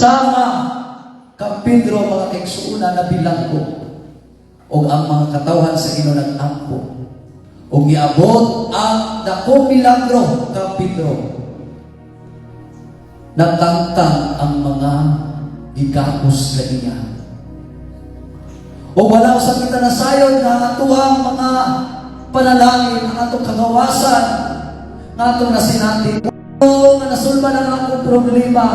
Sama kang Pedro mga kaigsuuna na bilanggo o ang mga katawhan sa Ginoo nag-ampo o giabot ang dakong milagro kang Pedro. Natangtang ang mga gigapos kaniya. O wala sa kita na sayon na atuang mga panalangin, ang atong kagawasan, nga atong nasinati. O nga nasulba ng akong problema,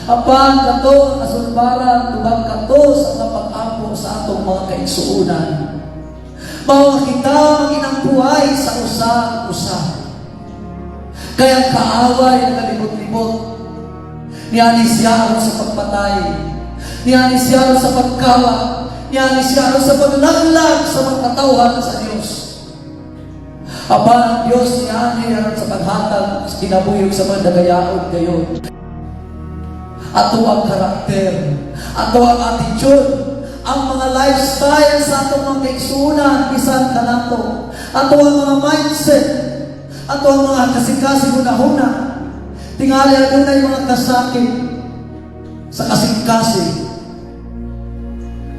apan kato nasulbaran, tubang kato sa kapag-ampo sa atong mga kaigsuunan. Mao kita maginampuay sa usa-usa. Kaya kaaway na kalibot-libot. Niyani siya sa pagpatay. Niyani siya sa pagkawa. Niyani siya sa paglaglag sa mga katawhan sa Diyos. Apan ang Diyos niyani sa paghatag kinabuyog sa mga dagayaon gayon. Ato ang karakter, ato ang attitude, ang mga lifestyle sa atong mga kaigsuunan, bisan ka nato. Ato ang mga mindset, ato ang mga kasing-kasing hunahuna. Tingali ano na yung mga kasakit sa kasing-kasing.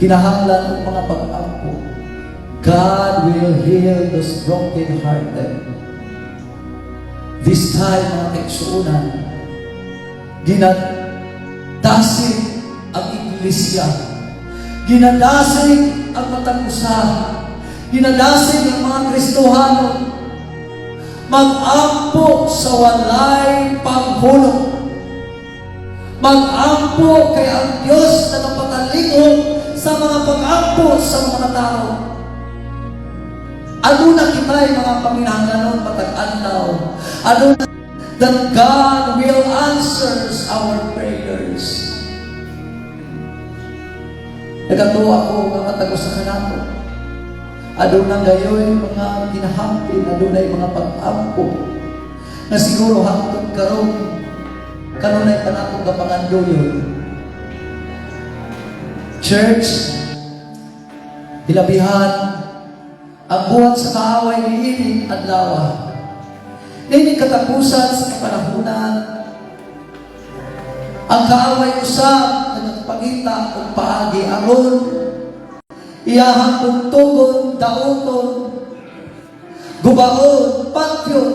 Kinahanglan ng mga pag-ampo. God will heal those broken-hearted. This time, mga kaigsuunan, ginadasig ang iglesia. Ginadasig ang matag-usa. Ginadasig ang mga Kristohano. Mag-ampo sa walay panghulog. Mag-ampo kay ang Diyos na napatalingog sa mga pag-ampo sa mga tao. Ano na kita'y mga paminahanglanon matag-anlaw. Ano na that God will answer our prayers. Nagatuwa ko nga matago sa kanato. Adunay gayon mga kinahampin, adunay mga pag-ampo na siguro hangtod karon kanunay pa natong kapangandoyon. Church, hilabihan ang buhat sa kaaway niini adlaw. Nini katapusan sa kapanahunan. Ang kaaway usab nagpangita og paagi aron iyahang tugtugon, daoton, gubaon, patyon,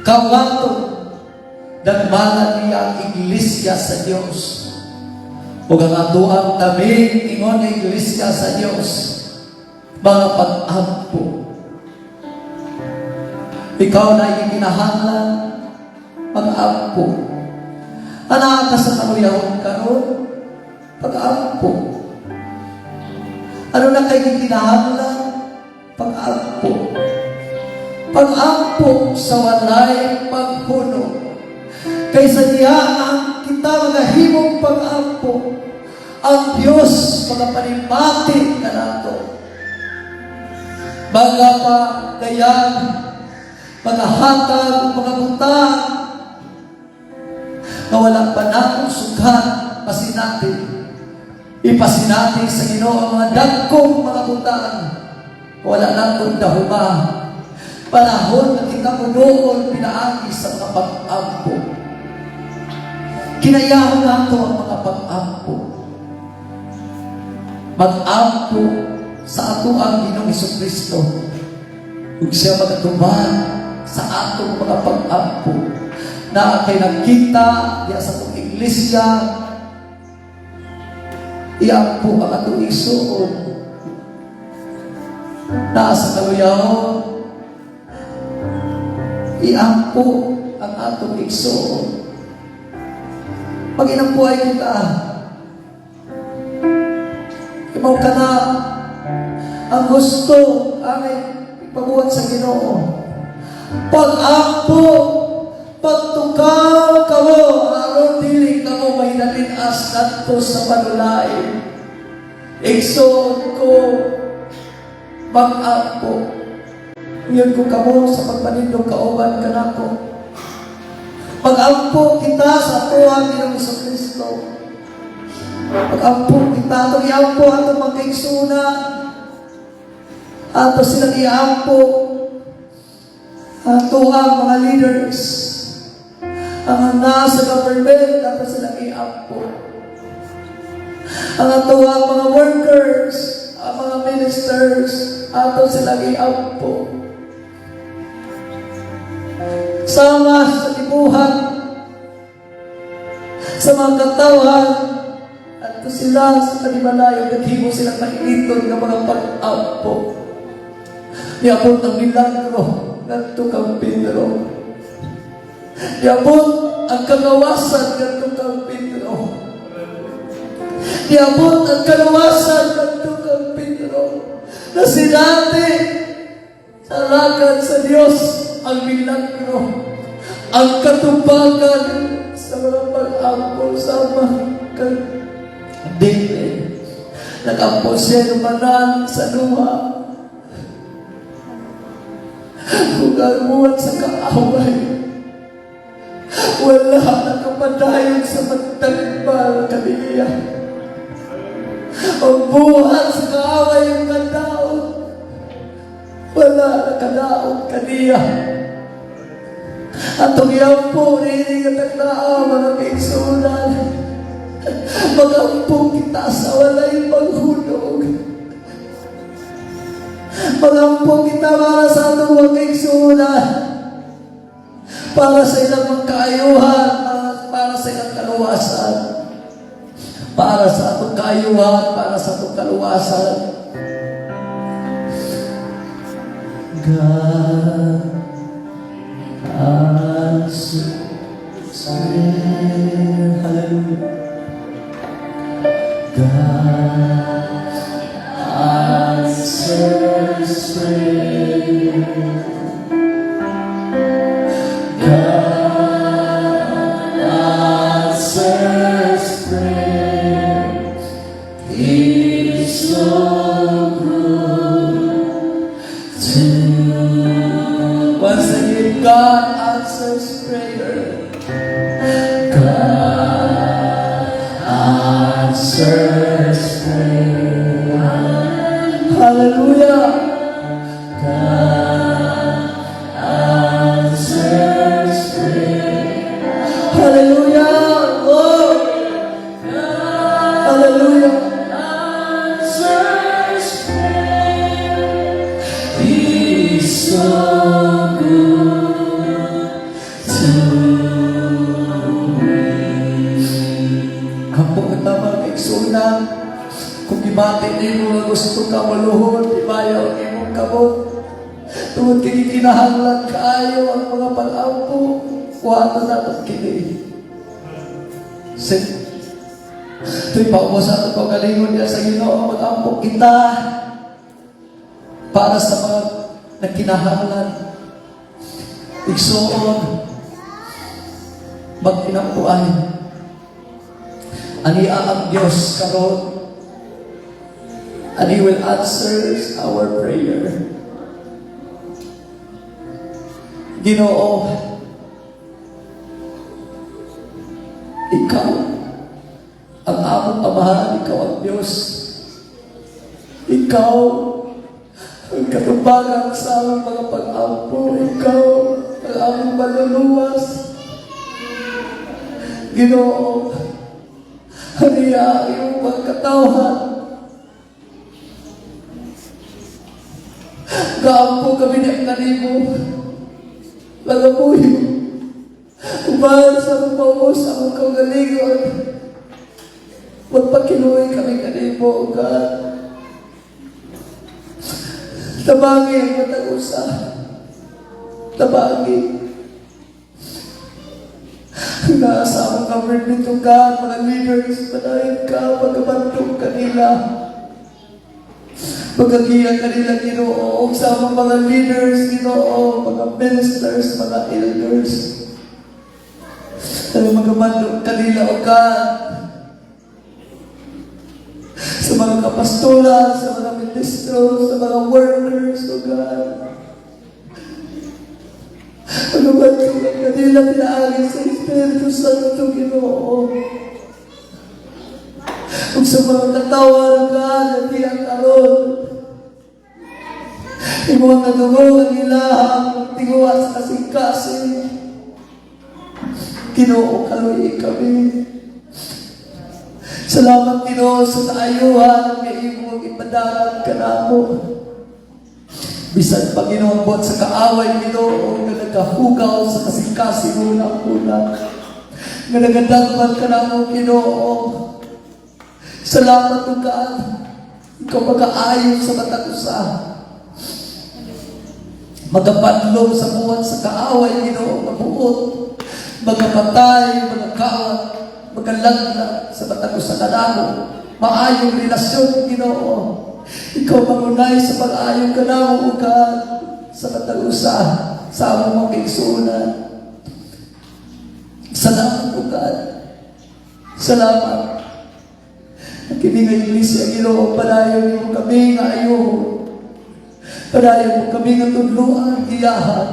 kawaton, dagmalan niya ang iglesia sa Diyos. O ang atuang tabing ingon na iglesia sa Diyos, mga pag-ampo. Ikaw na ikinahanglan, pag-ampo. Anak ka sa kaluyahon karon, pag-ampo. Ano na kayo kinahanglan? Pag-ampo. Pag-ampo sa walay paghuno. Kaysa diya ang kita magahimong pag-ampo, ang Diyos magapanimati ka nato. Mga pagdayan, paghahatag, mga butang, na walang panakong sukat, pasinatin. Ipasinati sa Ginoo ang mga dagkong mga butang. Wala lang kung dahuma. Panahon na kita munoon pinaagi sa mga pag-ampo. Kinayahon nato ang mga pag-ampo. Mag-ampo sa ato ang Ginoong Jesucristo. Kung siya magatuman sa atong mga pag-ampo na kay nagkita diya sa atong iglesia, iampo ang atong igsuon na sa kaluyahon. Iampo ang atong igsuon. Pag-inampuay kita, imaw ka na ang gusto ay ipabuhat sa Ginoo. Pag-ampo, pagtukaw kamo, aron dili kamo mahinaling-as kadto sa panulay. Igsuon ko, pag-ampo. Ngayon ko kamo sa pagpanindong kauban ka nako. Pag-ampo kita sa tuwang Ginoong Jesucristo. Pag-ampo kita, itong iampo atong magkaigsunan. Ato silang iampo ato ang mga leaders. Ang nasa government, dapat silang i-up po. Ang atuwa mga workers, ang mga ministers, ato silang i-up po. Sama sa libuhan, sa mga katawan, at sila sa kanimalayo, naghimo silang mainiton ng mga pag-up po. Niabot ang milagro ng tukang Pedro. Niabot ang kagawasan ng tukang Pedro. Niabot ang kagawasan ng tukang Pedro na sinabi sa lakad sa Diyos ang milagro, ang katubagan sa mga pag-ampol sama kang David. Nag-ampol siya numanan sa luha. Hugamuan sa kaaway. Wala na kapadayon sa magtagbal kaniya. Ang buhat sa kaaway yung kadaon. Wala na kadaon kaniya. At tumiyaw po, rinig at nagnaa mga kaigsunan. Magampong kita sa walay paghulog. Magampong kita para sa atong mga kaigsunan. Para sa ilang magkaayuhan, para sa ilang kaluwasan. Para sa atong kaayuhan, para sa atong kaluwasan. God answers prayer. Hallelujah. God answers prayer. God answers prayer. He's so good to once again, God answers prayer. God answers prayer. Hallelujah. God answers prayer. Hallelujah. Oh. Hallelujah. Answers prayer. He's so kung ibati na mo nga gusto ka maluhod, ibayaw ang imong kabot. Tungod kikinahanglan kaayo ang mga pag-ampo, kuha na dapat kini. Ito'y paubos sa ito pagalingon niya sa Ginoo, mag-ampo kita para sa mga nagkinahanglan. Igsoon, mag-inampuan. Ania ang Diyos karon, and He will answer our prayer. Ginoo, Ikaw ang among Amahan, Ikaw ang Diyos. Ikaw ang katubagan sa among mga pag-ampo. Ikaw ang among maluluwas. Ginoo, haniya iyong pagkatawhan. Gaampo kami ng kanimo. Lagapuyo. Umahan sa mga paubos ang kaugalingon. Magpakinuwi kami kanimo, God. Tabagi ang matagusa. Tabagi. Nasa among government o God, mga leaders, manahin ka, magabantong kanila. Magagiyan kanila, Ginoo, sa among mga leaders, Ginoo, mga ministers, mga elders. Kaya magabantong kanila o God. Sa mga kapastola, sa mga ministro, sa mga workers, o God. Magabantong kanila, pinaagin sa Espiritu Santo, Ginoo. Kung sa mga katawan ka, hindi ang karon. Yung mga nadugo, ang ilahang tiguwa sa kasing-kasing. Ginoo, kaluoy kami. Salamat, Ginoo, sa kaayuhan nga imong ipadalan kanamo. Bisan pa, Ginoo, buhat sa kaaway, Ginoo, nga nagkahugaw sa kasing-kasing una-una. Nga nagadagman kanamo, Ginoo. Salamat, O God. Ikaw mag-aayon sa matag usa. Magapadlong sa buhat sa kaaway, Ginoo, mabuot. Magapatay, magakawat, magalagla sa matag usa kanamo. Maayong relasyon, Ginoo. Ikaw magunay sa pag-ayong kanamo, O God, sa matag usa sa among mga kaigsuonan. Salamat, O God. Salamat. Ang kiningay Iglesia, Ginoo, padayon mo kami nga ayon. Padayon mo kami nga tudluan, iyahan,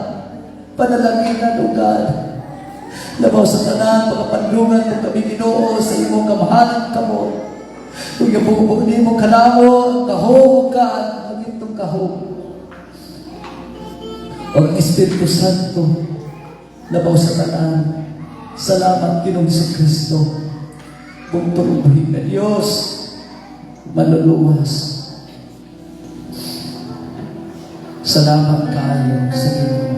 panalaginan, O God. Labaw sa tanan, pagkapandungan mo kami, Ginoo, sa imong kamahalan kamo. Kung yabugbog ni mo kanamo, kahong, O God, magintong kahong. O ang Espiritu Santo, labaw sa tanan. Salamat, Ginoong Kristo. Kung turubuhin na Diyos, maluluwas. Salamat kayo sa Ginoo.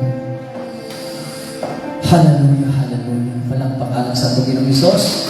Hallelujah, hallelujah. Palakpakan sa Panginoong Hesus.